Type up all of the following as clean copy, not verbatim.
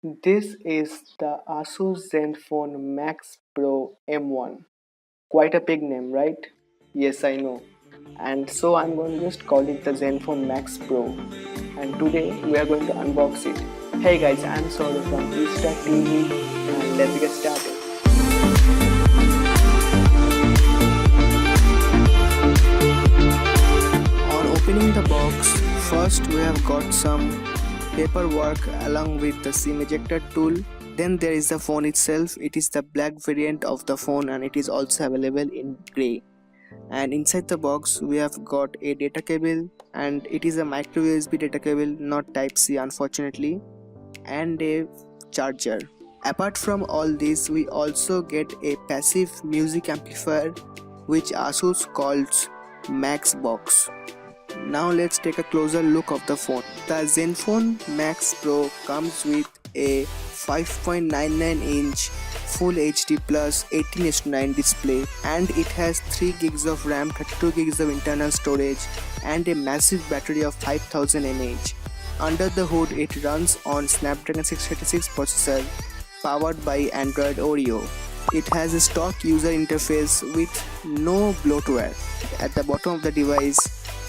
This is the Asus Zenfone Max Pro M1. Quite a big name, right? Yes, I know. And so I'm going to just call it the Zenfone Max Pro. And today we are going to unbox it. Hey guys, I'm Saurabh from Easter TV and let's get started. On opening the box, first we have got some paperwork along with the SIM ejector tool. Then there is the phone itself. It is the black variant of the phone and it is also available in grey. And inside the box we have got a data cable, and it is a micro USB data cable, not type C unfortunately, and a charger. Apart from all this, we also get a passive music amplifier which Asus calls Max Box. Now let's take a closer look of the phone. The Zenfone Max Pro comes with a 5.99-inch Full HD Plus 18:9 display, and it has 3 gigs of RAM, 32 gigs of internal storage, and a massive battery of 5000 mAh. Under the hood, it runs on Snapdragon 636 processor powered by Android Oreo. It has a stock user interface with no bloatware. At the bottom of the device,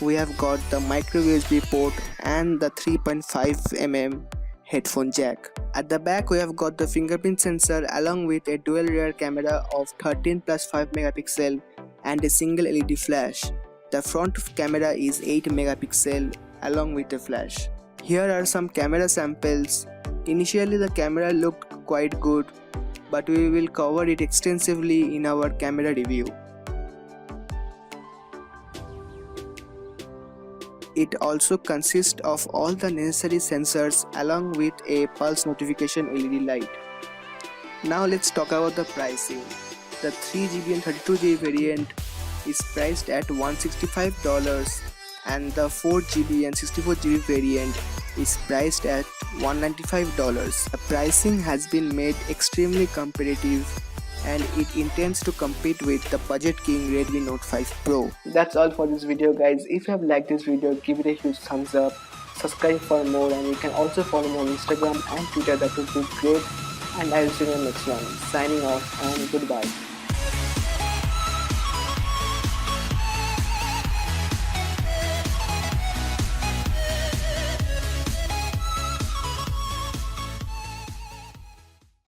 we have got the micro USB port and the 3.5mm headphone jack. At the back we have got the fingerprint sensor along with a dual rear camera of 13 plus 5 megapixel and a single LED flash. The front camera is 8 megapixel along with a flash. Here are some camera samples. Initially the camera looked quite good, but we will cover it extensively in our camera review. It also consists of all the necessary sensors along with a pulse notification LED light. Now let's talk about the pricing. The 3GB and 32GB variant is priced at $165 and the 4GB and 64GB variant is priced at $195. The pricing has been made extremely competitive and it intends to compete with the budget king Redmi Note 5 Pro. That's all for this video guys. If you have liked this video, give it a huge thumbs up, subscribe for more, and you can also follow me on Instagram and Twitter. That would be great, and I will see you in the next one. Signing off and goodbye.